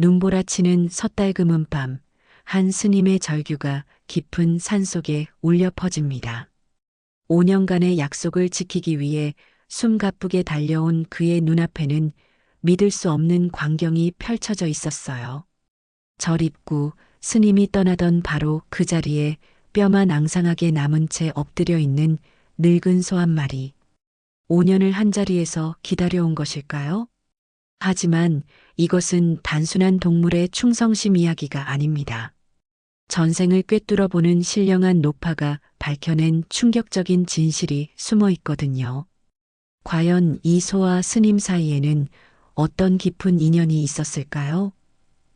눈보라치는 섣달그문 밤, 한 스님의 절규가 깊은 산속에 울려 퍼집니다. 5년간의 약속을 지키기 위해 숨가쁘게 달려온 그의 눈앞에는 믿을 수 없는 광경이 펼쳐져 있었어요. 절 입구, 스님이 떠나던 바로 그 자리에 뼈만 앙상하게 남은 채 엎드려 있는 늙은 소 한 마리. 5년을 한자리에서 기다려온 것일까요? 하지만 이것은 단순한 동물의 충성심 이야기가 아닙니다. 전생을 꿰뚫어 보는 신령한 노파가 밝혀낸 충격적인 진실이 숨어 있거든요. 과연 이 소와 스님 사이에는 어떤 깊은 인연이 있었을까요?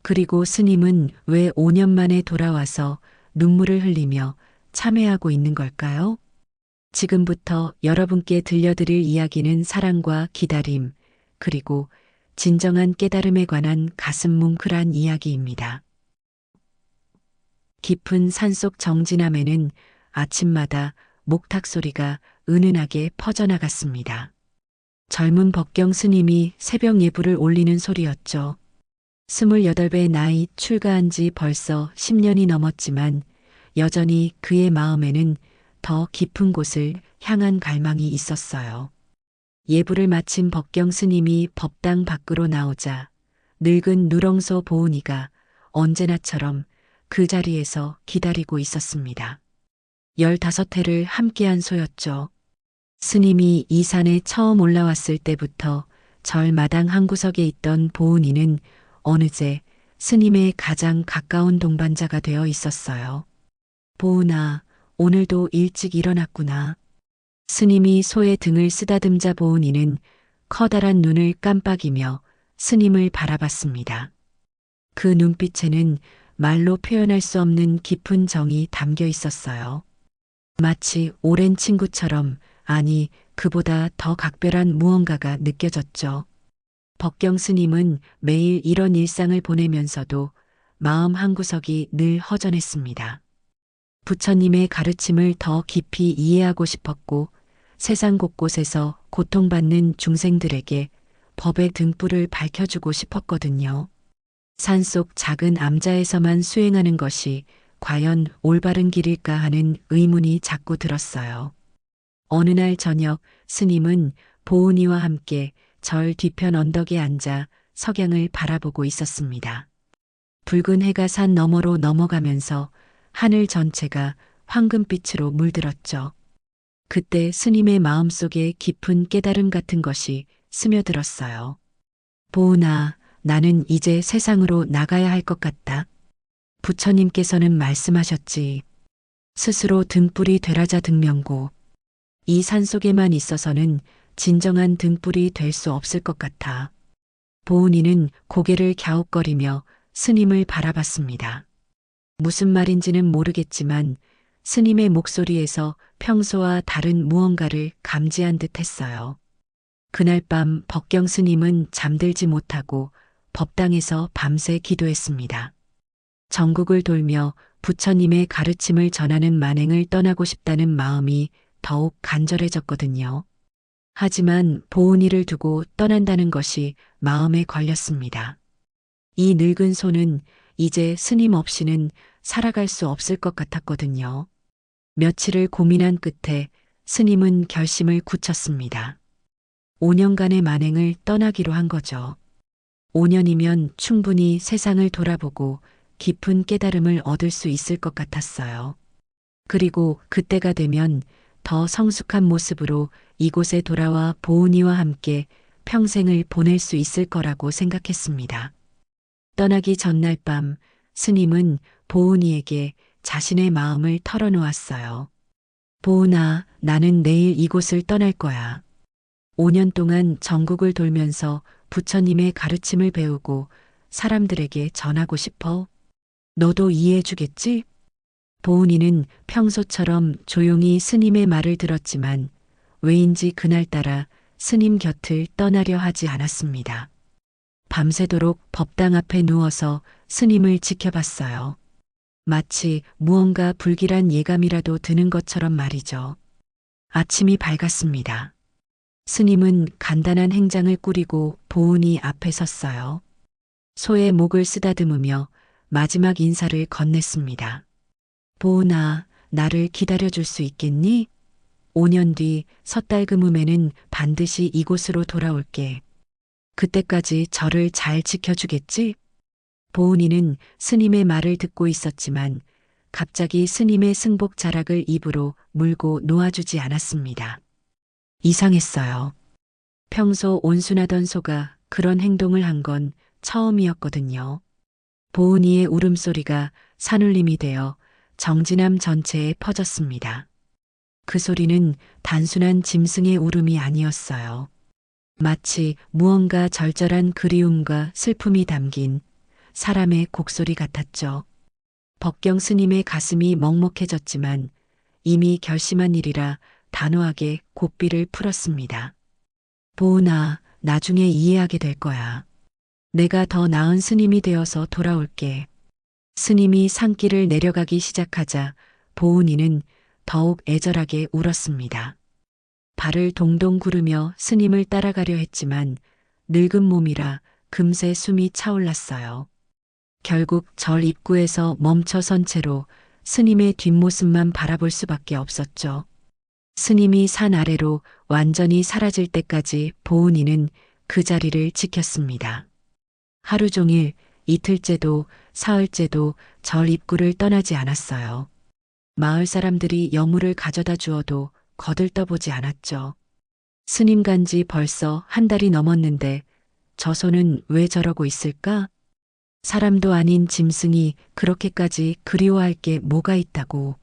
그리고 스님은 왜 5년 만에 돌아와서 눈물을 흘리며 참회하고 있는 걸까요? 지금부터 여러분께 들려드릴 이야기는 사랑과 기다림, 그리고 진정한 깨달음에 관한 가슴 뭉클한 이야기입니다. 깊은 산속 정진함에는 아침마다 목탁 소리가 은은하게 퍼져나갔습니다. 젊은 법경 스님이 새벽 예불을 올리는 소리였죠. 28배 나이 출가한 지 벌써 10년이 넘었지만 여전히 그의 마음에는 더 깊은 곳을 향한 갈망이 있었어요. 예불을 마친 법경 스님이 법당 밖으로 나오자 늙은 누렁소 보은이가 언제나처럼 그 자리에서 기다리고 있었습니다. 15해를 함께한 소였죠. 스님이 이 산에 처음 올라왔을 때부터 절 마당 한 구석에 있던 보은이는 어느새 스님의 가장 가까운 동반자가 되어 있었어요. 보은아, 오늘도 일찍 일어났구나. 스님이 소의 등을 쓰다듬자 보은이는 커다란 눈을 깜빡이며 스님을 바라봤습니다. 그 눈빛에는 말로 표현할 수 없는 깊은 정이 담겨 있었어요. 마치 오랜 친구처럼, 아니, 그보다 더 각별한 무언가가 느껴졌죠. 법경 스님은 매일 이런 일상을 보내면서도 마음 한구석이 늘 허전했습니다. 부처님의 가르침을 더 깊이 이해하고 싶었고 세상 곳곳에서 고통받는 중생들에게 법의 등불을 밝혀주고 싶었거든요. 산속 작은 암자에서만 수행하는 것이 과연 올바른 길일까 하는 의문이 자꾸 들었어요. 어느 날 저녁 스님은 보은이와 함께 절 뒤편 언덕에 앉아 석양을 바라보고 있었습니다. 붉은 해가 산 너머로 넘어가면서 하늘 전체가 황금빛으로 물들었죠. 그때 스님의 마음속에 깊은 깨달음 같은 것이 스며들었어요. 보은아, 나는 이제 세상으로 나가야 할 것 같다. 부처님께서는 말씀하셨지. 스스로 등불이 되라자 등명고. 이 산속에만 있어서는 진정한 등불이 될 수 없을 것 같아. 보은이는 고개를 갸웃거리며 스님을 바라봤습니다. 무슨 말인지는 모르겠지만 스님의 목소리에서 평소와 다른 무언가를 감지한 듯 했어요. 그날 밤 법경 스님은 잠들지 못하고 법당에서 밤새 기도했습니다. 전국을 돌며 부처님의 가르침을 전하는 만행을 떠나고 싶다는 마음이 더욱 간절해졌거든요. 하지만 보은이를 두고 떠난다는 것이 마음에 걸렸습니다. 이 늙은 소는 이제 스님 없이는 살아갈 수 없을 것 같았거든요. 며칠을 고민한 끝에 스님은 결심을 굳혔습니다. 5년간의 만행을 떠나기로 한 거죠. 5년이면 충분히 세상을 돌아보고 깊은 깨달음을 얻을 수 있을 것 같았어요. 그리고 그때가 되면 더 성숙한 모습으로 이곳에 돌아와 보은이와 함께 평생을 보낼 수 있을 거라고 생각했습니다. 떠나기 전날 밤 스님은 보은이에게 자신의 마음을 털어놓았어요. 보은아, 나는 내일 이곳을 떠날 거야. 5년 동안 전국을 돌면서 부처님의 가르침을 배우고 사람들에게 전하고 싶어. 너도 이해해 주겠지? 보은이는 평소처럼 조용히 스님의 말을 들었지만 왜인지 그날따라 스님 곁을 떠나려 하지 않았습니다. 밤새도록 법당 앞에 누워서 스님을 지켜봤어요. 마치 무언가 불길한 예감이라도 드는 것처럼 말이죠. 아침이 밝았습니다. 스님은 간단한 행장을 꾸리고 보은이 앞에 섰어요. 소의 목을 쓰다듬으며 마지막 인사를 건넸습니다. 보은아, 나를 기다려줄 수 있겠니? 5년 뒤 섣달금음에는 반드시 이곳으로 돌아올게. 그때까지 저를 잘 지켜주겠지? 보은이는 스님의 말을 듣고 있었지만 갑자기 스님의 승복 자락을 입으로 물고 놓아주지 않았습니다. 이상했어요. 평소 온순하던 소가 그런 행동을 한 건 처음이었거든요. 보은이의 울음소리가 산울림이 되어 정진함 전체에 퍼졌습니다. 그 소리는 단순한 짐승의 울음이 아니었어요. 마치 무언가 절절한 그리움과 슬픔이 담긴 사람의 곡소리 같았죠. 법경 스님의 가슴이 먹먹해졌지만 이미 결심한 일이라 단호하게 고삐를 풀었습니다. 보은아, 나중에 이해하게 될 거야. 내가 더 나은 스님이 되어서 돌아올게. 스님이 산길을 내려가기 시작하자 보은이는 더욱 애절하게 울었습니다. 발을 동동 구르며 스님을 따라가려 했지만 늙은 몸이라 금세 숨이 차올랐어요. 결국 절 입구에서 멈춰선 채로 스님의 뒷모습만 바라볼 수밖에 없었죠. 스님이 산 아래로 완전히 사라질 때까지 보은이는 그 자리를 지켰습니다. 하루 종일 이틀째도 사흘째도 절 입구를 떠나지 않았어요. 마을 사람들이 여물을 가져다 주어도 거들떠보지 않았죠. 스님 간지 벌써 한 달이 넘었는데 저 소는 왜 저러고 있을까? 사람도 아닌 짐승이 그렇게까지 그리워할 게 뭐가 있다고.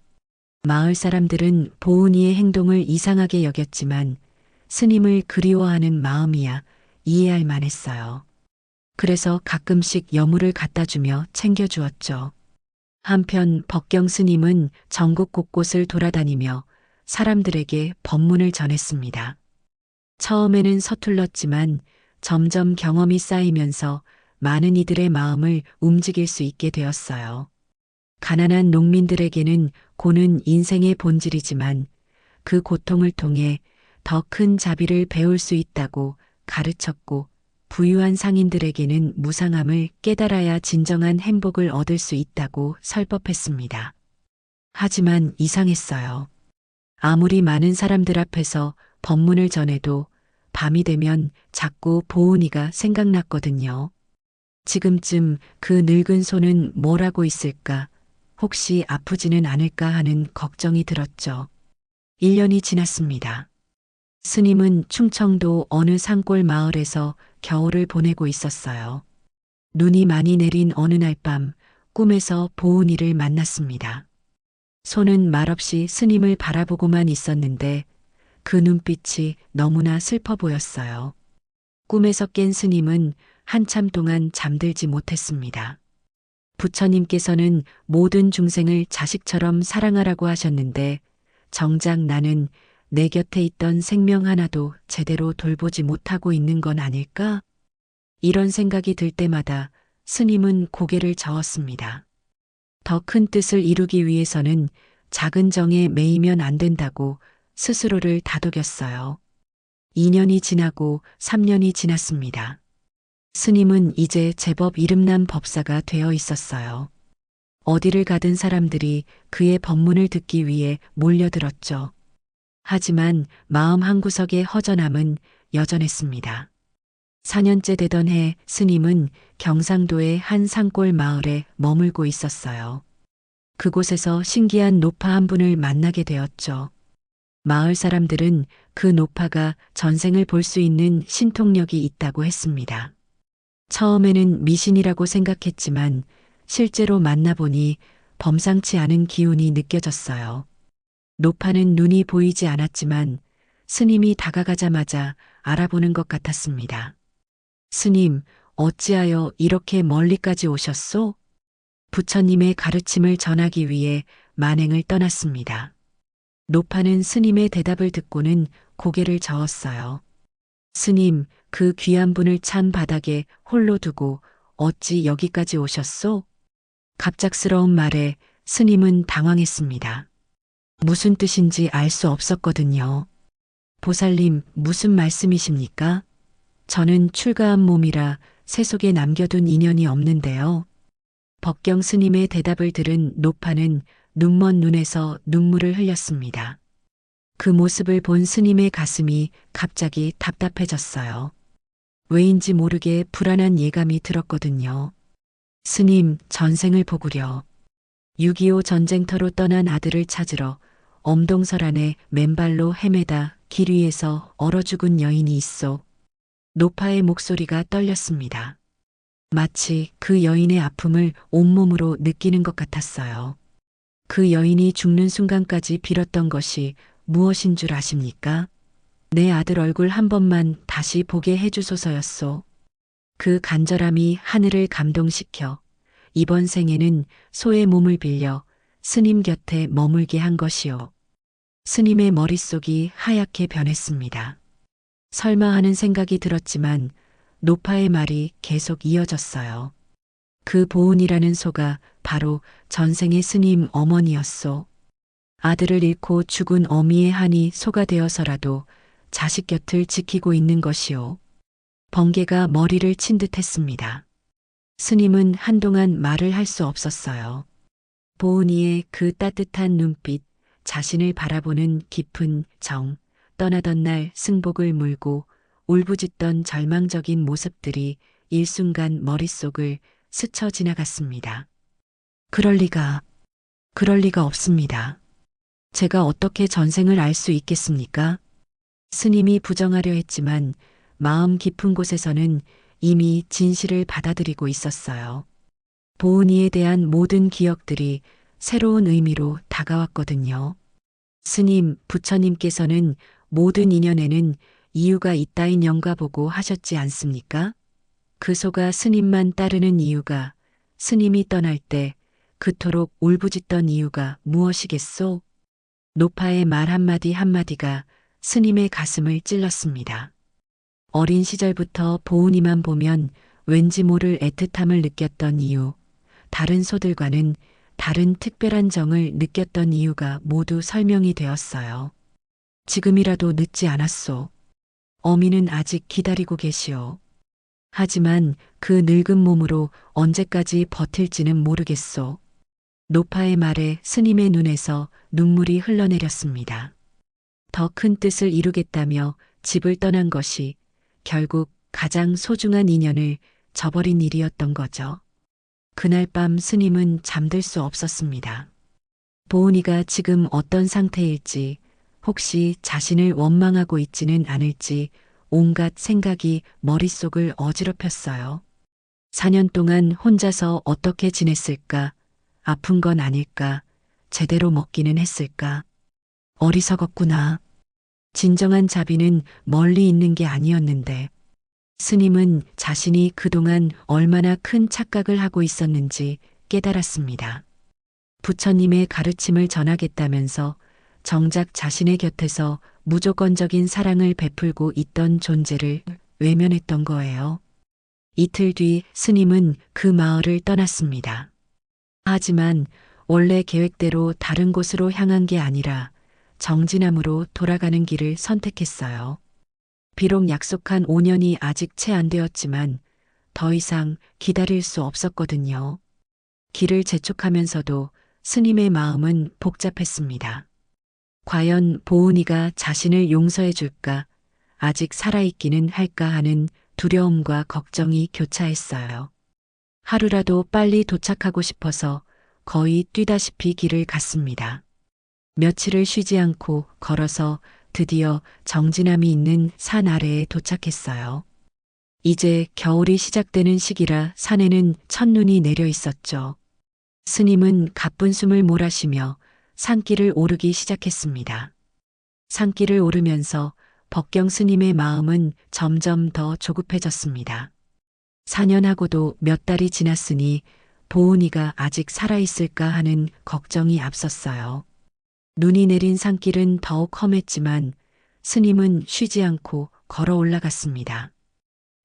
마을 사람들은 보은이의 행동을 이상하게 여겼지만 스님을 그리워하는 마음이야 이해할 만했어요. 그래서 가끔씩 여물을 갖다 주며 챙겨주었죠. 한편 법경 스님은 전국 곳곳을 돌아다니며 사람들에게 법문을 전했습니다. 처음에는 서툴렀지만 점점 경험이 쌓이면서 많은 이들의 마음을 움직일 수 있게 되었어요. 가난한 농민들에게는 고는 인생의 본질이지만 그 고통을 통해 더 큰 자비를 배울 수 있다고 가르쳤고 부유한 상인들에게는 무상함을 깨달아야 진정한 행복을 얻을 수 있다고 설법했습니다. 하지만 이상했어요. 아무리 많은 사람들 앞에서 법문을 전해도 밤이 되면 자꾸 보은이가 생각났거든요. 지금쯤 그 늙은 소는 뭘 하고 있을까? 혹시 아프지는 않을까 하는 걱정이 들었죠. 1년이 지났습니다. 스님은 충청도 어느 산골 마을에서 겨울을 보내고 있었어요. 눈이 많이 내린 어느 날 밤 꿈에서 보은이를 만났습니다. 소는 말없이 스님을 바라보고만 있었는데 그 눈빛이 너무나 슬퍼 보였어요. 꿈에서 깬 스님은 한참 동안 잠들지 못했습니다. 부처님께서는 모든 중생을 자식처럼 사랑하라고 하셨는데 정작 나는 내 곁에 있던 생명 하나도 제대로 돌보지 못하고 있는 건 아닐까? 이런 생각이 들 때마다 스님은 고개를 저었습니다. 더 큰 뜻을 이루기 위해서는 작은 정에 매이면 안 된다고 스스로를 다독였어요. 2년이 지나고 3년이 지났습니다. 스님은 이제 제법 이름난 법사가 되어 있었어요. 어디를 가든 사람들이 그의 법문을 듣기 위해 몰려들었죠. 하지만 마음 한구석의 허전함은 여전했습니다. 4년째 되던 해 스님은 경상도의 한 산골 마을에 머물고 있었어요. 그곳에서 신기한 노파 한 분을 만나게 되었죠. 마을 사람들은 그 노파가 전생을 볼 수 있는 신통력이 있다고 했습니다. 처음에는 미신이라고 생각했지만 실제로 만나보니 범상치 않은 기운이 느껴졌어요. 노파는 눈이 보이지 않았지만 스님이 다가가자마자 알아보는 것 같았습니다. 스님, 어찌하여 이렇게 멀리까지 오셨소? 부처님의 가르침을 전하기 위해 만행을 떠났습니다. 노파는 스님의 대답을 듣고는 고개를 저었어요. 스님, 그 귀한 분을 찬 바닥에 홀로 두고 어찌 여기까지 오셨소? 갑작스러운 말에 스님은 당황했습니다. 무슨 뜻인지 알 수 없었거든요. 보살님, 무슨 말씀이십니까? 저는 출가한 몸이라 세속에 남겨둔 인연이 없는데요. 법경 스님의 대답을 들은 노파는 눈먼 눈에서 눈물을 흘렸습니다. 그 모습을 본 스님의 가슴이 갑자기 답답해졌어요. 왜인지 모르게 불안한 예감이 들었거든요. 스님, 전생을 보구려. 6.25 전쟁터로 떠난 아들을 찾으러 엄동설 안에 맨발로 헤매다 길 위에서 얼어 죽은 여인이 있소. 노파의 목소리가 떨렸습니다. 마치 그 여인의 아픔을 온몸으로 느끼는 것 같았어요. 그 여인이 죽는 순간까지 빌었던 것이 무엇인 줄 아십니까? 내 아들 얼굴 한 번만 다시 보게 해주소서였소. 그 간절함이 하늘을 감동시켜 이번 생에는 소의 몸을 빌려 스님 곁에 머물게 한 것이요. 스님의 머릿속이 하얗게 변했습니다. 설마 하는 생각이 들었지만 노파의 말이 계속 이어졌어요. 그 보은이라는 소가 바로 전생의 스님 어머니였소. 아들을 잃고 죽은 어미의 한이 소가 되어서라도 자식 곁을 지키고 있는 것이요. 번개가 머리를 친 듯했습니다. 스님은 한동안 말을 할 수 없었어요. 보은이의 그 따뜻한 눈빛, 자신을 바라보는 깊은 정, 떠나던 날 승복을 물고 울부짖던 절망적인 모습들이 일순간 머릿속을 스쳐 지나갔습니다. 그럴 리가 없습니다. 제가 어떻게 전생을 알 수 있겠습니까? 스님이 부정하려 했지만 마음 깊은 곳에서는 이미 진실을 받아들이고 있었어요. 보은이에 대한 모든 기억들이 새로운 의미로 다가왔거든요. 스님, 부처님께서는 모든 인연에는 이유가 있다인 영가 보고 하셨지 않습니까? 그 소가 스님만 따르는 이유가 스님이 떠날 때 그토록 울부짖던 이유가 무엇이겠소? 노파의 말 한마디 한마디가 스님의 가슴을 찔렀습니다. 어린 시절부터 보은이만 보면 왠지 모를 애틋함을 느꼈던 이유, 다른 소들과는 다른 특별한 정을 느꼈던 이유가 모두 설명이 되었어요. 지금이라도 늦지 않았소. 어미는 아직 기다리고 계시오. 하지만 그 늙은 몸으로 언제까지 버틸지는 모르겠소. 노파의 말에 스님의 눈에서 눈물이 흘러내렸습니다. 더 큰 뜻을 이루겠다며 집을 떠난 것이 결국 가장 소중한 인연을 저버린 일이었던 거죠. 그날 밤 스님은 잠들 수 없었습니다. 보은이가 지금 어떤 상태일지, 혹시 자신을 원망하고 있지는 않을지 온갖 생각이 머릿속을 어지럽혔어요. 4년 동안 혼자서 어떻게 지냈을까? 아픈 건 아닐까? 제대로 먹기는 했을까? 어리석었구나. 진정한 자비는 멀리 있는 게 아니었는데 스님은 자신이 그동안 얼마나 큰 착각을 하고 있었는지 깨달았습니다. 부처님의 가르침을 전하겠다면서 정작 자신의 곁에서 무조건적인 사랑을 베풀고 있던 존재를 외면했던 거예요. 이틀 뒤 스님은 그 마을을 떠났습니다. 하지만 원래 계획대로 다른 곳으로 향한 게 아니라 정진암으로 돌아가는 길을 선택했어요. 비록 약속한 5년이 아직 채 안 되었지만 더 이상 기다릴 수 없었거든요. 길을 재촉하면서도 스님의 마음은 복잡했습니다. 과연 보은이가 자신을 용서해 줄까, 아직 살아있기는 할까 하는 두려움과 걱정이 교차했어요. 하루라도 빨리 도착하고 싶어서 거의 뛰다시피 길을 갔습니다. 며칠을 쉬지 않고 걸어서 드디어 정진암이 있는 산 아래에 도착했어요. 이제 겨울이 시작되는 시기라 산에는 첫눈이 내려 있었죠. 스님은 가쁜 숨을 몰아쉬며 산길을 오르기 시작했습니다. 산길을 오르면서 법경 스님의 마음은 점점 더 조급해졌습니다. 4년하고도 몇 달이 지났으니 보은이가 아직 살아있을까 하는 걱정이 앞섰어요. 눈이 내린 산길은 더욱 험했지만 스님은 쉬지 않고 걸어 올라갔습니다.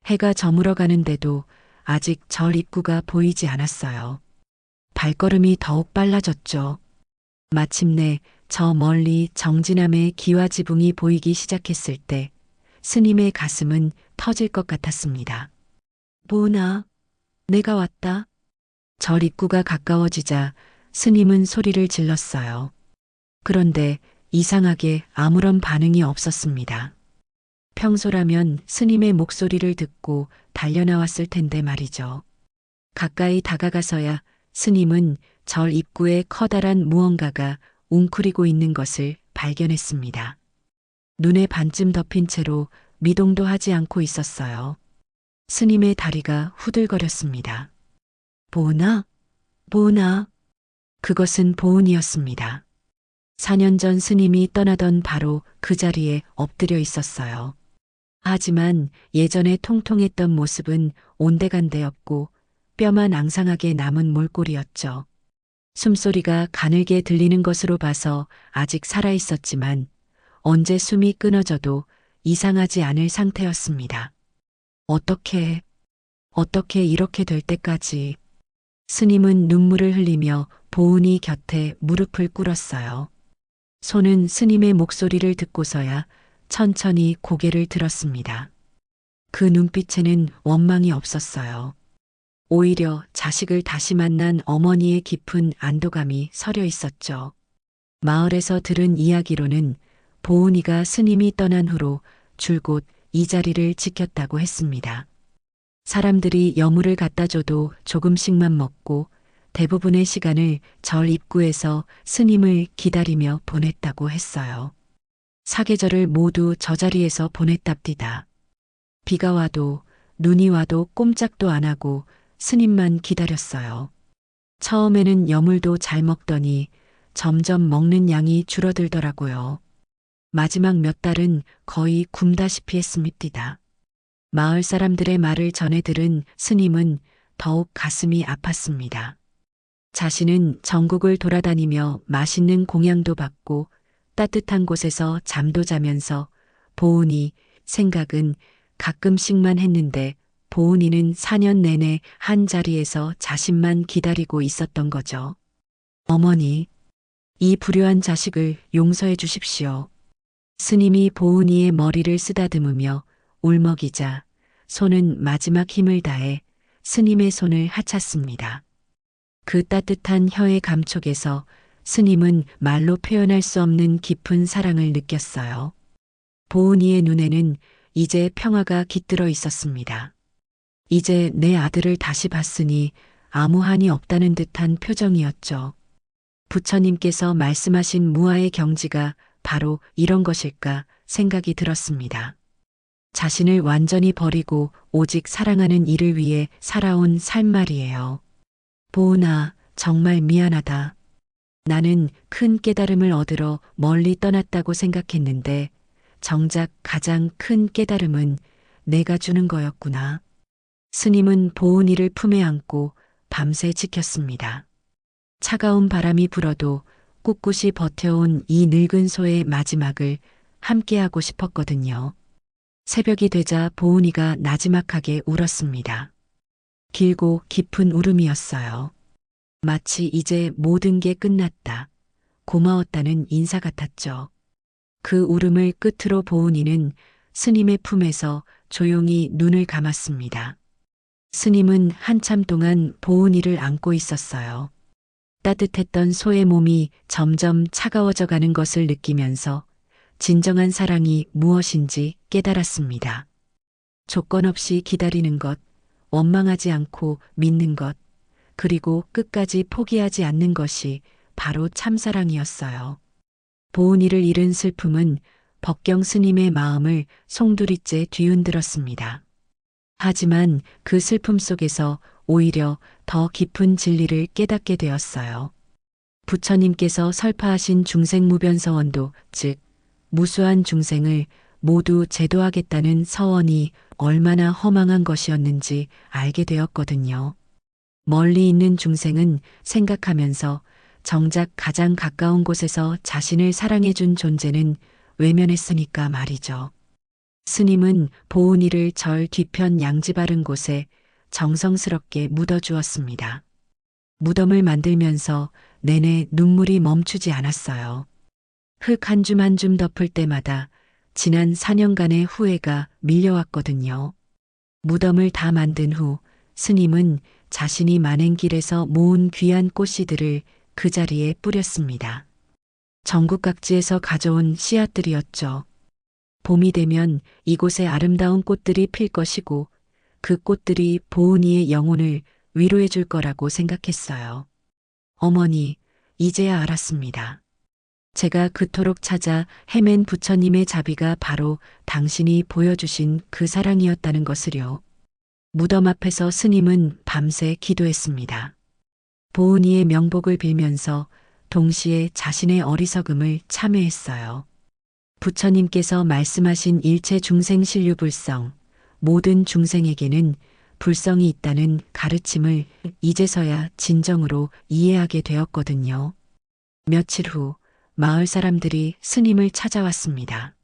해가 저물어 가는데도 아직 절 입구가 보이지 않았어요. 발걸음이 더욱 빨라졌죠. 마침내 저 멀리 정진암의 기와 지붕이 보이기 시작했을 때 스님의 가슴은 터질 것 같았습니다. 보은아, 내가 왔다. 절 입구가 가까워지자 스님은 소리를 질렀어요. 그런데 이상하게 아무런 반응이 없었습니다. 평소라면 스님의 목소리를 듣고 달려나왔을 텐데 말이죠. 가까이 다가가서야 스님은 절 입구에 커다란 무언가가 웅크리고 있는 것을 발견했습니다. 눈에 반쯤 덮인 채로 미동도 하지 않고 있었어요. 스님의 다리가 후들거렸습니다. 보은아, 보은아. 그것은 보은이었습니다. 4년 전 스님이 떠나던 바로 그 자리에 엎드려 있었어요. 하지만 예전에 통통했던 모습은 온데간데 없고 뼈만 앙상하게 남은 몰골이었죠. 숨소리가 가늘게 들리는 것으로 봐서 아직 살아있었지만 언제 숨이 끊어져도 이상하지 않을 상태였습니다. 어떻게 이렇게 될 때까지. 스님은 눈물을 흘리며 보은이 곁에 무릎을 꿇었어요. 손은 스님의 목소리를 듣고서야 천천히 고개를 들었습니다. 그 눈빛에는 원망이 없었어요. 오히려 자식을 다시 만난 어머니의 깊은 안도감이 서려 있었죠. 마을에서 들은 이야기로는 보은이가 스님이 떠난 후로 줄곧 이 자리를 지켰다고 했습니다. 사람들이 여물을 갖다 줘도 조금씩만 먹고 대부분의 시간을 절 입구에서 스님을 기다리며 보냈다고 했어요. 사계절을 모두 저 자리에서 보냈답디다. 비가 와도 눈이 와도 꼼짝도 안 하고 스님만 기다렸어요. 처음에는 여물도 잘 먹더니 점점 먹는 양이 줄어들더라고요. 마지막 몇 달은 거의 굶다시피 했습니다. 마을 사람들의 말을 전해 들은 스님은 더욱 가슴이 아팠습니다. 자신은 전국을 돌아다니며 맛있는 공양도 받고 따뜻한 곳에서 잠도 자면서 보은이 생각은 가끔씩만 했는데 보은이는 4년 내내 한 자리에서 자신만 기다리고 있었던 거죠. 어머니, 이 불효한 자식을 용서해 주십시오. 스님이 보은이의 머리를 쓰다듬으며 울먹이자 손은 마지막 힘을 다해 스님의 손을 하찼습니다. 그 따뜻한 혀의 감촉에서 스님은 말로 표현할 수 없는 깊은 사랑을 느꼈어요. 보은이의 눈에는 이제 평화가 깃들어 있었습니다. 이제 내 아들을 다시 봤으니 아무 한이 없다는 듯한 표정이었죠. 부처님께서 말씀하신 무아의 경지가 바로 이런 것일까 생각이 들었습니다. 자신을 완전히 버리고 오직 사랑하는 이를 위해 살아온 삶 말이에요. 보은아, 정말 미안하다. 나는 큰 깨달음을 얻으러 멀리 떠났다고 생각했는데 정작 가장 큰 깨달음은 내가 주는 거였구나. 스님은 보은이를 품에 안고 밤새 지켰습니다. 차가운 바람이 불어도 꿋꿋이 버텨온 이 늙은 소의 마지막을 함께하고 싶었거든요. 새벽이 되자 보은이가 나지막하게 울었습니다. 길고 깊은 울음이었어요. 마치 이제 모든 게 끝났다. 고마웠다는 인사 같았죠. 그 울음을 끝으로 보은이는 스님의 품에서 조용히 눈을 감았습니다. 스님은 한참 동안 보은이를 안고 있었어요. 따뜻했던 소의 몸이 점점 차가워져 가는 것을 느끼면서 진정한 사랑이 무엇인지 깨달았습니다. 조건 없이 기다리는 것, 원망하지 않고 믿는 것, 그리고 끝까지 포기하지 않는 것이 바로 참사랑이었어요. 보은이를 잃은 슬픔은 법경 스님의 마음을 송두리째 뒤흔들었습니다. 하지만 그 슬픔 속에서 오히려 더 깊은 진리를 깨닫게 되었어요. 부처님께서 설파하신 중생무변서원도, 즉 무수한 중생을 모두 제도하겠다는 서원이 얼마나 허망한 것이었는지 알게 되었거든요. 멀리 있는 중생은 생각하면서 정작 가장 가까운 곳에서 자신을 사랑해준 존재는 외면했으니까 말이죠. 스님은 보은이를 절 뒤편 양지 바른 곳에 정성스럽게 묻어주었습니다. 무덤을 만들면서 내내 눈물이 멈추지 않았어요. 흙 한 줌 한 줌 덮을 때마다 지난 4년간의 후회가 밀려왔거든요. 무덤을 다 만든 후 스님은 자신이 만행길에서 모은 귀한 꽃씨들을 그 자리에 뿌렸습니다. 전국 각지에서 가져온 씨앗들이었죠. 봄이 되면 이곳에 아름다운 꽃들이 필 것이고 그 꽃들이 보은이의 영혼을 위로해 줄 거라고 생각했어요. 어머니, 이제야 알았습니다. 제가 그토록 찾아 헤맨 부처님의 자비가 바로 당신이 보여주신 그 사랑이었다는 것을요. 무덤 앞에서 스님은 밤새 기도했습니다. 보은이의 명복을 빌면서 동시에 자신의 어리석음을 참회했어요. 부처님께서 말씀하신 일체 중생 신류불성, 모든 중생에게는 불성이 있다는 가르침을 이제서야 진정으로 이해하게 되었거든요. 며칠 후 마을 사람들이 스님을 찾아왔습니다.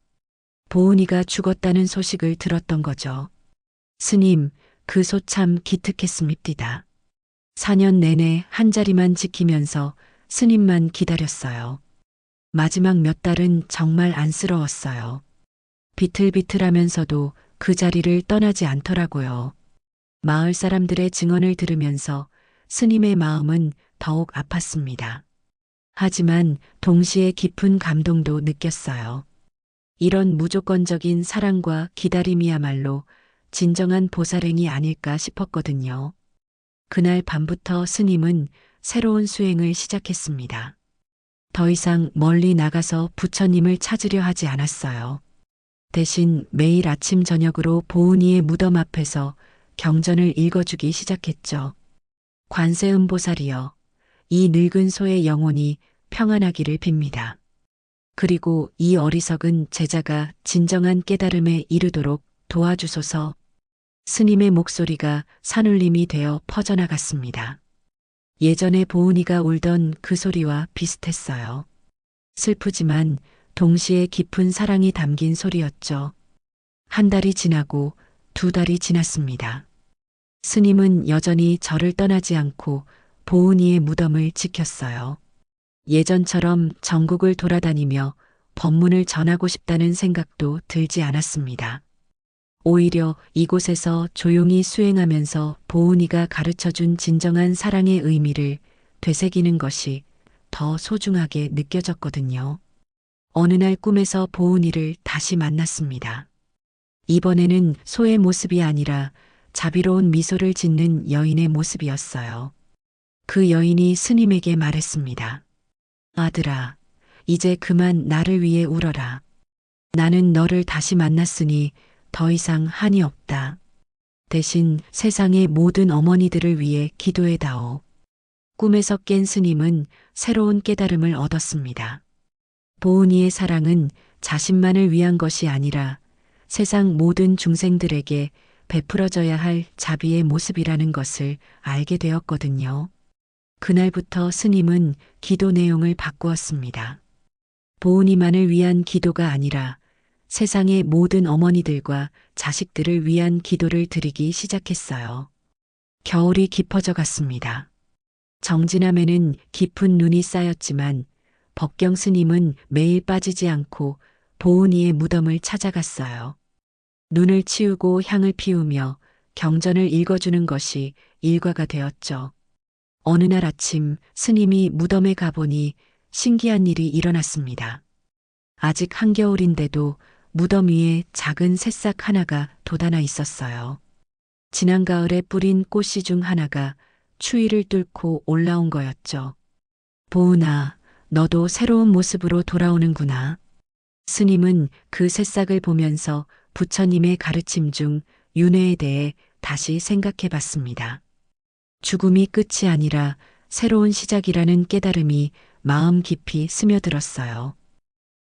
보은이가 죽었다는 소식을 들었던 거죠. 스님, 그 소 참 기특했습니다. 4년 내내 한 자리만 지키면서 스님만 기다렸어요. 마지막 몇 달은 정말 안쓰러웠어요. 비틀비틀하면서도 그 자리를 떠나지 않더라고요. 마을 사람들의 증언을 들으면서 스님의 마음은 더욱 아팠습니다. 하지만 동시에 깊은 감동도 느꼈어요. 이런 무조건적인 사랑과 기다림이야말로 진정한 보살행이 아닐까 싶었거든요. 그날 밤부터 스님은 새로운 수행을 시작했습니다. 더 이상 멀리 나가서 부처님을 찾으려 하지 않았어요. 대신 매일 아침 저녁으로 보은이의 무덤 앞에서 경전을 읽어주기 시작했죠. 관세음보살이여, 이 늙은 소의 영혼이 평안하기를 빕니다. 그리고 이 어리석은 제자가 진정한 깨달음에 이르도록 도와주소서. 스님의 목소리가 산울림이 되어 퍼져나갔습니다. 예전에 보은이가 울던 그 소리와 비슷했어요. 슬프지만 동시에 깊은 사랑이 담긴 소리였죠. 한 달이 지나고 2달이 지났습니다. 스님은 여전히 절을 떠나지 않고 보은이의 무덤을 지켰어요. 예전처럼 전국을 돌아다니며 법문을 전하고 싶다는 생각도 들지 않았습니다. 오히려 이곳에서 조용히 수행하면서 보은이가 가르쳐준 진정한 사랑의 의미를 되새기는 것이 더 소중하게 느껴졌거든요. 어느 날 꿈에서 보은이를 다시 만났습니다. 이번에는 소의 모습이 아니라 자비로운 미소를 짓는 여인의 모습이었어요. 그 여인이 스님에게 말했습니다. 아들아, 이제 그만 나를 위해 울어라. 나는 너를 다시 만났으니 더 이상 한이 없다. 대신 세상의 모든 어머니들을 위해 기도해다오. 꿈에서 깬 스님은 새로운 깨달음을 얻었습니다. 보은이의 사랑은 자신만을 위한 것이 아니라 세상 모든 중생들에게 베풀어져야 할 자비의 모습이라는 것을 알게 되었거든요. 그날부터 스님은 기도 내용을 바꾸었습니다. 보은이만을 위한 기도가 아니라 세상의 모든 어머니들과 자식들을 위한 기도를 드리기 시작했어요. 겨울이 깊어져 갔습니다. 정진함에는 깊은 눈이 쌓였지만 법경 스님은 매일 빠지지 않고 보은이의 무덤을 찾아갔어요. 눈을 치우고 향을 피우며 경전을 읽어주는 것이 일과가 되었죠. 어느 날 아침 스님이 무덤에 가보니 신기한 일이 일어났습니다. 아직 한겨울인데도 무덤 위에 작은 새싹 하나가 돋아나 있었어요. 지난 가을에 뿌린 꽃씨 중 하나가 추위를 뚫고 올라온 거였죠. 보은아, 너도 새로운 모습으로 돌아오는구나. 스님은 그 새싹을 보면서 부처님의 가르침 중 윤회에 대해 다시 생각해 봤습니다. 죽음이 끝이 아니라 새로운 시작이라는 깨달음이 마음 깊이 스며들었어요.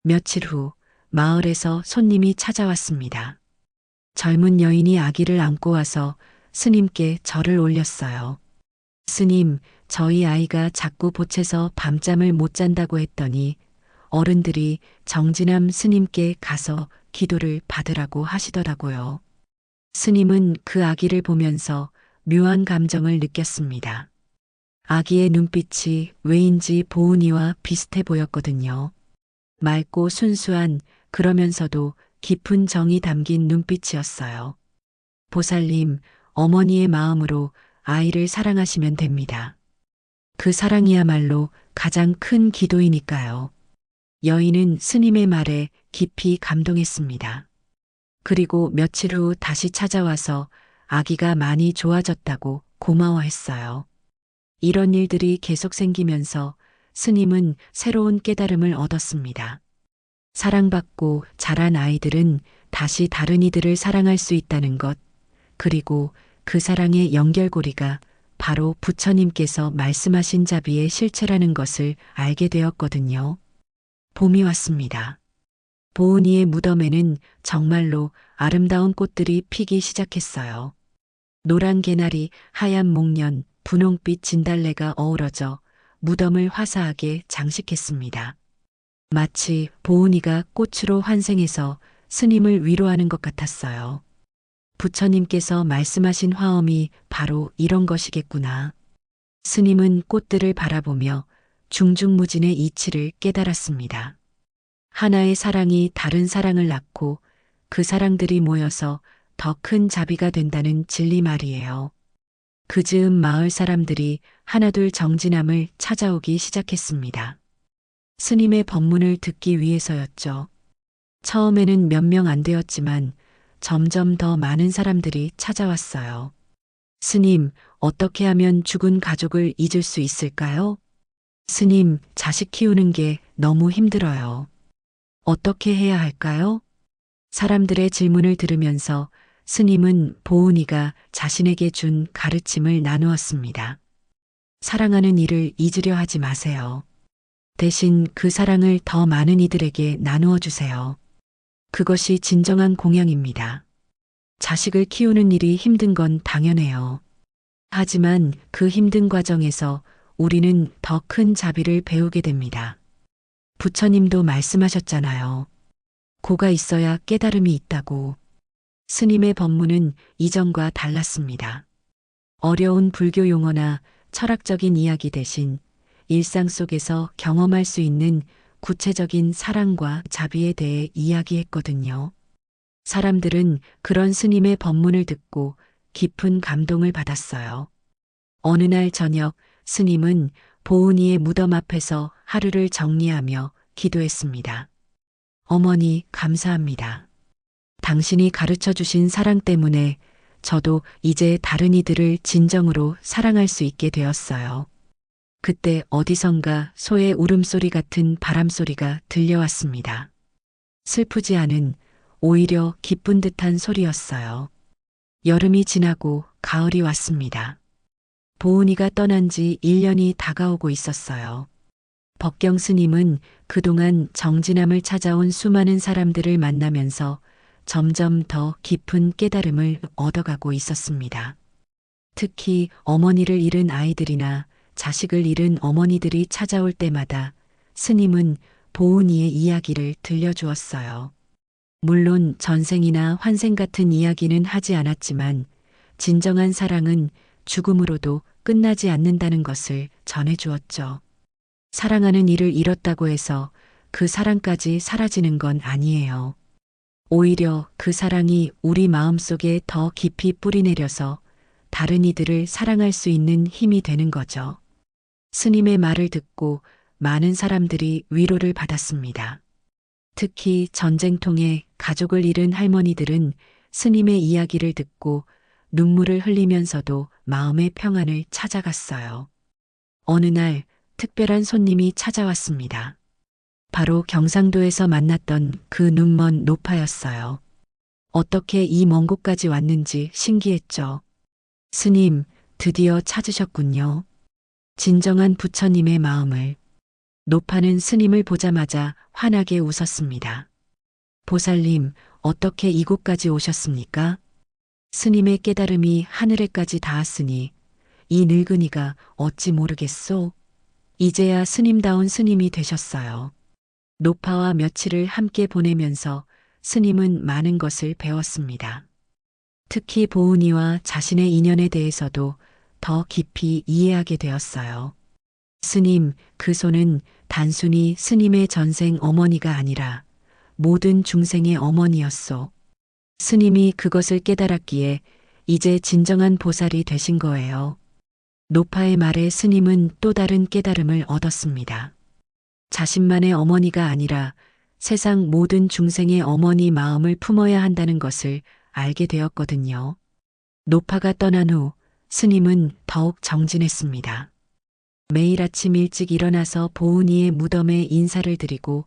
며칠 후 마을에서 손님이 찾아왔습니다. 젊은 여인이 아기를 안고 와서 스님께 절을 올렸어요. 스님, 저희 아이가 자꾸 보채서 밤잠을 못 잔다고 했더니 어른들이 정진함 스님께 가서 기도를 받으라고 하시더라고요. 스님은 그 아기를 보면서 묘한 감정을 느꼈습니다. 아기의 눈빛이 왜인지 보은이와 비슷해 보였거든요. 맑고 순수한, 그러면서도 깊은 정이 담긴 눈빛이었어요. 보살님, 어머니의 마음으로 아이를 사랑하시면 됩니다. 그 사랑이야말로 가장 큰 기도이니까요. 여인은 스님의 말에 깊이 감동했습니다. 그리고 며칠 후 다시 찾아와서 아기가 많이 좋아졌다고 고마워했어요. 이런 일들이 계속 생기면서 스님은 새로운 깨달음을 얻었습니다. 사랑받고 자란 아이들은 다시 다른 이들을 사랑할 수 있다는 것, 그리고 그 사랑의 연결고리가 바로 부처님께서 말씀하신 자비의 실체라는 것을 알게 되었거든요. 봄이 왔습니다. 보은이의 무덤에는 정말로 아름다운 꽃들이 피기 시작했어요. 노란 개나리, 하얀 목련, 분홍빛 진달래가 어우러져 무덤을 화사하게 장식했습니다. 마치 보은이가 꽃으로 환생해서 스님을 위로하는 것 같았어요. 부처님께서 말씀하신 화엄이 바로 이런 것이겠구나. 스님은 꽃들을 바라보며 중중무진의 이치를 깨달았습니다. 하나의 사랑이 다른 사랑을 낳고 그 사랑들이 모여서 더 큰 자비가 된다는 진리 말이에요. 그 즈음 마을 사람들이 하나둘 정진함을 찾아오기 시작했습니다. 스님의 법문을 듣기 위해서였죠. 처음에는 몇 명 안 되었지만 점점 더 많은 사람들이 찾아왔어요. 스님, 어떻게 하면 죽은 가족을 잊을 수 있을까요? 스님, 자식 키우는 게 너무 힘들어요. 어떻게 해야 할까요? 사람들의 질문을 들으면서 스님은 보은이가 자신에게 준 가르침을 나누었습니다. 사랑하는 이를 잊으려 하지 마세요. 대신 그 사랑을 더 많은 이들에게 나누어 주세요. 그것이 진정한 공양입니다. 자식을 키우는 일이 힘든 건 당연해요. 하지만 그 힘든 과정에서 우리는 더 큰 자비를 배우게 됩니다. 부처님도 말씀하셨잖아요. 고가 있어야 깨달음이 있다고. 스님의 법문은 이전과 달랐습니다. 어려운 불교 용어나 철학적인 이야기 대신 일상 속에서 경험할 수 있는 구체적인 사랑과 자비에 대해 이야기했거든요. 사람들은 그런 스님의 법문을 듣고 깊은 감동을 받았어요. 어느 날 저녁 스님은 보은이의 무덤 앞에서 하루를 정리하며 기도했습니다. 어머니, 감사합니다. 당신이 가르쳐 주신 사랑 때문에 저도 이제 다른 이들을 진정으로 사랑할 수 있게 되었어요. 그때 어디선가 소의 울음소리 같은 바람소리가 들려왔습니다. 슬프지 않은, 오히려 기쁜 듯한 소리였어요. 여름이 지나고 가을이 왔습니다. 보은이가 떠난 지 1년이 다가오고 있었어요. 법경 스님은 그동안 정진함을 찾아온 수많은 사람들을 만나면서 점점 더 깊은 깨달음을 얻어가고 있었습니다. 특히 어머니를 잃은 아이들이나 자식을 잃은 어머니들이 찾아올 때마다 스님은 보은이의 이야기를 들려주었어요. 물론 전생이나 환생 같은 이야기는 하지 않았지만 진정한 사랑은 죽음으로도 끝나지 않는다는 것을 전해주었죠. 사랑하는 이를 잃었다고 해서 그 사랑까지 사라지는 건 아니에요. 오히려 그 사랑이 우리 마음속에 더 깊이 뿌리내려서 다른 이들을 사랑할 수 있는 힘이 되는 거죠. 스님의 말을 듣고 많은 사람들이 위로를 받았습니다. 특히 전쟁통에 가족을 잃은 할머니들은 스님의 이야기를 듣고 눈물을 흘리면서도 마음의 평안을 찾아갔어요. 어느 날 특별한 손님이 찾아왔습니다. 바로 경상도에서 만났던 그 눈먼 노파였어요. 어떻게 이 먼 곳까지 왔는지 신기했죠. 스님, 드디어 찾으셨군요. 진정한 부처님의 마음을. 노파는 스님을 보자마자 환하게 웃었습니다. 보살님, 어떻게 이곳까지 오셨습니까? 스님의 깨달음이 하늘에까지 닿았으니 이 늙은이가 어찌 모르겠소? 이제야 스님다운 스님이 되셨어요. 노파와 며칠을 함께 보내면서 스님은 많은 것을 배웠습니다. 특히 보은이와 자신의 인연에 대해서도 더 깊이 이해하게 되었어요. 스님, 그 소는 단순히 스님의 전생 어머니가 아니라 모든 중생의 어머니였소. 스님이 그것을 깨달았기에 이제 진정한 보살이 되신 거예요. 노파의 말에 스님은 또 다른 깨달음을 얻었습니다. 자신만의 어머니가 아니라 세상 모든 중생의 어머니 마음을 품어야 한다는 것을 알게 되었거든요. 노파가 떠난 후 스님은 더욱 정진했습니다. 매일 아침 일찍 일어나서 보은이의 무덤에 인사를 드리고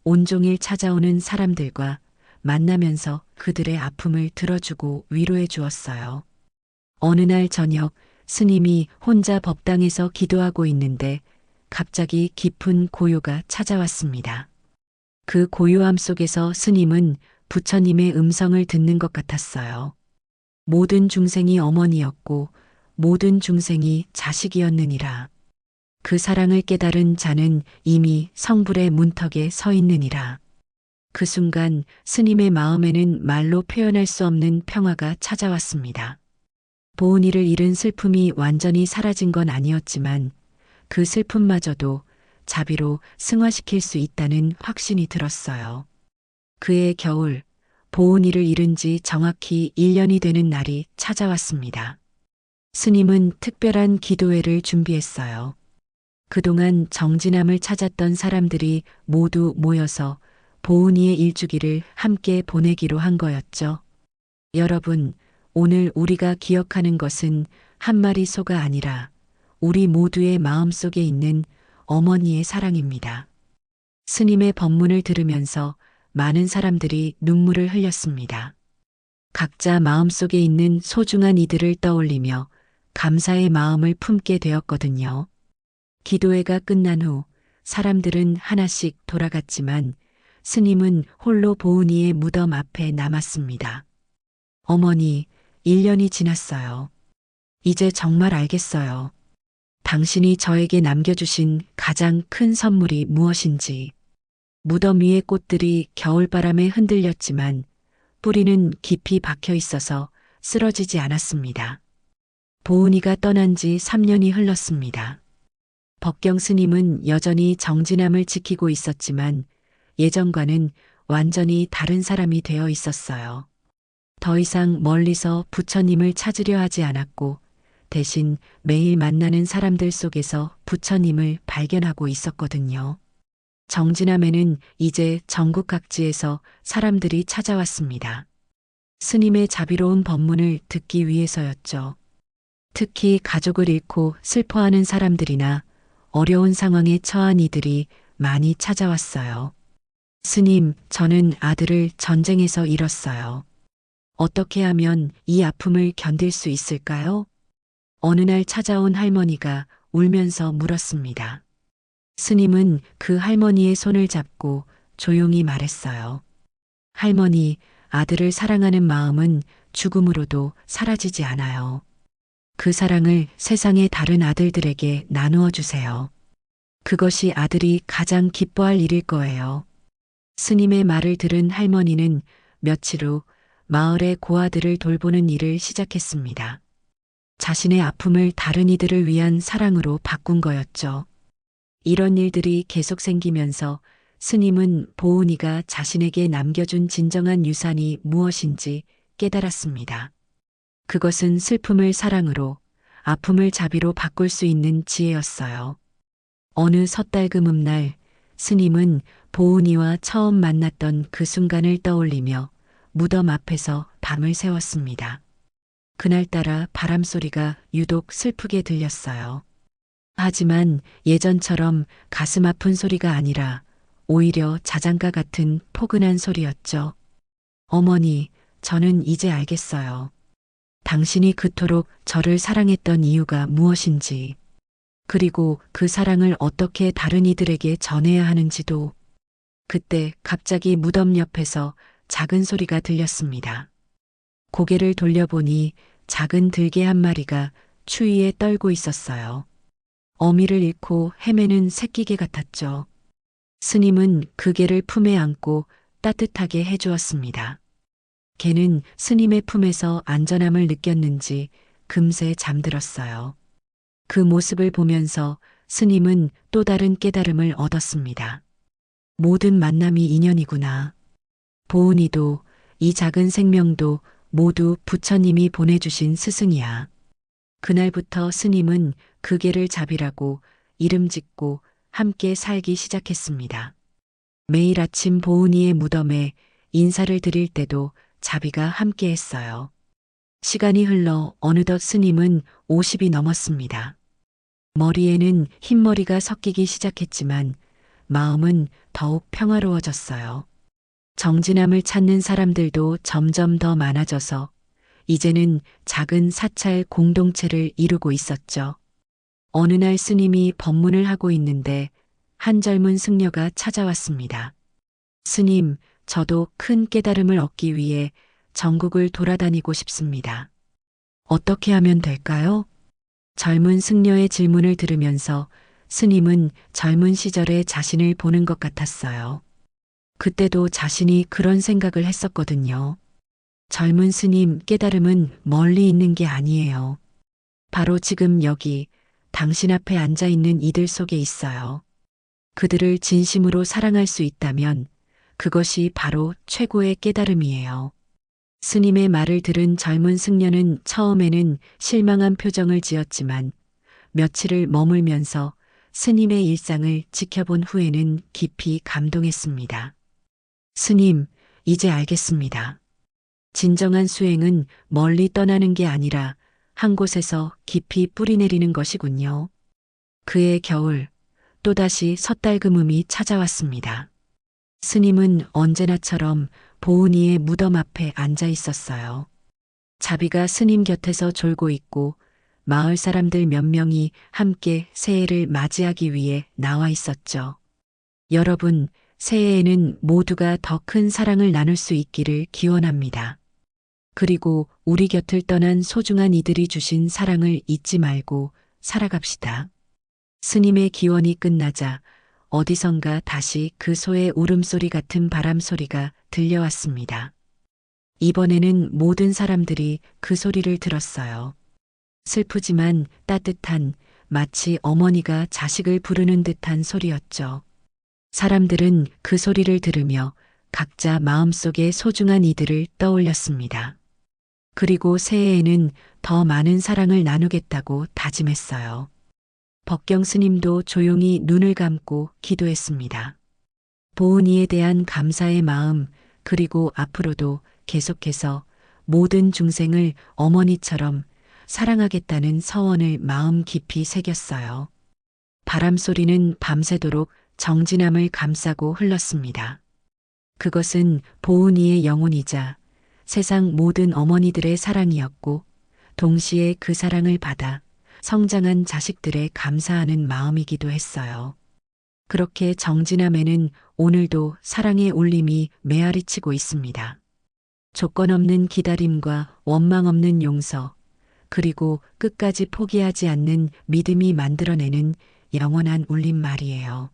온종일 찾아오는 사람들과 만나면서 그들의 아픔을 들어주고 위로해 주었어요. 어느 날 저녁 스님이 혼자 법당에서 기도하고 있는데 갑자기 깊은 고요가 찾아왔습니다. 그 고요함 속에서 스님은 부처님의 음성을 듣는 것 같았어요. 모든 중생이 어머니였고 모든 중생이 자식이었느니라. 그 사랑을 깨달은 자는 이미 성불의 문턱에 서 있느니라. 그 순간 스님의 마음에는 말로 표현할 수 없는 평화가 찾아왔습니다. 보은이를 잃은 슬픔이 완전히 사라진 건 아니었지만 그 슬픔마저도 자비로 승화시킬 수 있다는 확신이 들었어요. 그해 겨울, 보은이를 잃은 지 정확히 1년이 되는 날이 찾아왔습니다. 스님은 특별한 기도회를 준비했어요. 그동안 정진함을 찾았던 사람들이 모두 모여서 보은이의 일주기를 함께 보내기로 한 거였죠. 여러분, 오늘 우리가 기억하는 것은 한 마리 소가 아니라 우리 모두의 마음속에 있는 어머니의 사랑입니다. 스님의 법문을 들으면서 많은 사람들이 눈물을 흘렸습니다. 각자 마음속에 있는 소중한 이들을 떠올리며 감사의 마음을 품게 되었거든요. 기도회가 끝난 후 사람들은 하나씩 돌아갔지만 스님은 홀로 보은이의 무덤 앞에 남았습니다. 어머니, 1년이 지났어요. 이제 정말 알겠어요. 당신이 저에게 남겨주신 가장 큰 선물이 무엇인지. 무덤 위의 꽃들이 겨울바람에 흔들렸지만 뿌리는 깊이 박혀 있어서 쓰러지지 않았습니다. 보은이가 떠난 지 3년이 흘렀습니다. 법경 스님은 여전히 정진함을 지키고 있었지만 예전과는 완전히 다른 사람이 되어 있었어요. 더 이상 멀리서 부처님을 찾으려 하지 않았고 대신 매일 만나는 사람들 속에서 부처님을 발견하고 있었거든요. 정진함에는 이제 전국 각지에서 사람들이 찾아왔습니다. 스님의 자비로운 법문을 듣기 위해서였죠. 특히 가족을 잃고 슬퍼하는 사람들이나 어려운 상황에 처한 이들이 많이 찾아왔어요. 스님, 저는 아들을 전쟁에서 잃었어요. 어떻게 하면 이 아픔을 견딜 수 있을까요? 어느 날 찾아온 할머니가 울면서 물었습니다. 스님은 그 할머니의 손을 잡고 조용히 말했어요. 할머니, 아들을 사랑하는 마음은 죽음으로도 사라지지 않아요. 그 사랑을 세상의 다른 아들들에게 나누어 주세요. 그것이 아들이 가장 기뻐할 일일 거예요. 스님의 말을 들은 할머니는 며칠 후 마을의 고아들을 돌보는 일을 시작했습니다. 자신의 아픔을 다른 이들을 위한 사랑으로 바꾼 거였죠. 이런 일들이 계속 생기면서 스님은 보은이가 자신에게 남겨준 진정한 유산이 무엇인지 깨달았습니다. 그것은 슬픔을 사랑으로, 아픔을 자비로 바꿀 수 있는 지혜였어요. 어느 섣달금 날 스님은 보은이와 처음 만났던 그 순간을 떠올리며 무덤 앞에서 밤을 새웠습니다. 그날따라 바람소리가 유독 슬프게 들렸어요. 하지만 예전처럼 가슴 아픈 소리가 아니라 오히려 자장가 같은 포근한 소리였죠. 어머니, 저는 이제 알겠어요. 당신이 그토록 저를 사랑했던 이유가 무엇인지, 그리고 그 사랑을 어떻게 다른 이들에게 전해야 하는지도. 그때 갑자기 무덤 옆에서 작은 소리가 들렸습니다. 고개를 돌려보니 작은 들개 한 마리가 추위에 떨고 있었어요. 어미를 잃고 헤매는 새끼개 같았죠. 스님은 그 개를 품에 안고 따뜻하게 해주었습니다. 개는 스님의 품에서 안전함을 느꼈는지 금세 잠들었어요. 그 모습을 보면서 스님은 또 다른 깨달음을 얻었습니다. 모든 만남이 인연이구나. 보은이도 이 작은 생명도 모두 부처님이 보내주신 스승이야. 그날부터 스님은 그 개를 자비라고 이름 짓고 함께 살기 시작했습니다. 매일 아침 보은이의 무덤에 인사를 드릴 때도 자비가 함께 했어요. 시간이 흘러 어느덧 스님은 50이 넘었습니다. 머리에는 흰머리가 섞이기 시작했지만 마음은 더욱 평화로워졌어요. 정진함을 찾는 사람들도 점점 더 많아져서 이제는 작은 사찰 공동체를 이루고 있었죠. 어느 날 스님이 법문을 하고 있는데 한 젊은 승려가 찾아왔습니다. 스님, 저도 큰 깨달음을 얻기 위해 전국을 돌아다니고 싶습니다. 어떻게 하면 될까요? 젊은 승려의 질문을 들으면서 스님은 젊은 시절의 자신을 보는 것 같았어요. 그때도 자신이 그런 생각을 했었거든요. 젊은 스님, 깨달음은 멀리 있는 게 아니에요. 바로 지금 여기 당신 앞에 앉아 있는 이들 속에 있어요. 그들을 진심으로 사랑할 수 있다면 그것이 바로 최고의 깨달음이에요. 스님의 말을 들은 젊은 승려는 처음에는 실망한 표정을 지었지만 며칠을 머물면서 스님의 일상을 지켜본 후에는 깊이 감동했습니다. 스님, 이제 알겠습니다. 진정한 수행은 멀리 떠나는 게 아니라 한 곳에서 깊이 뿌리내리는 것이군요. 그해 겨울, 또다시 섣달금음이 찾아왔습니다. 스님은 언제나처럼 보은이의 무덤 앞에 앉아 있었어요. 자비가 스님 곁에서 졸고 있고 마을 사람들 몇 명이 함께 새해를 맞이하기 위해 나와 있었죠. 여러분, 새해에는 모두가 더 큰 사랑을 나눌 수 있기를 기원합니다. 그리고 우리 곁을 떠난 소중한 이들이 주신 사랑을 잊지 말고 살아갑시다. 스님의 기원이 끝나자 어디선가 다시 그 소의 울음소리 같은 바람소리가 들려왔습니다. 이번에는 모든 사람들이 그 소리를 들었어요. 슬프지만 따뜻한, 마치 어머니가 자식을 부르는 듯한 소리였죠. 사람들은 그 소리를 들으며 각자 마음속에 소중한 이들을 떠올렸습니다. 그리고 새해에는 더 많은 사랑을 나누겠다고 다짐했어요. 법경 스님도 조용히 눈을 감고 기도했습니다. 보은이에 대한 감사의 마음, 그리고 앞으로도 계속해서 모든 중생을 어머니처럼 사랑하겠다는 서원을 마음 깊이 새겼어요. 바람소리는 밤새도록 정진함을 감싸고 흘렀습니다. 그것은 보은이의 영혼이자 세상 모든 어머니들의 사랑이었고 동시에 그 사랑을 받아 성장한 자식들의 감사하는 마음이기도 했어요. 그렇게 정진함에는 오늘도 사랑의 울림이 메아리치고 있습니다. 조건 없는 기다림과 원망 없는 용서, 그리고 끝까지 포기하지 않는 믿음이 만들어내는 영원한 울림 말이에요.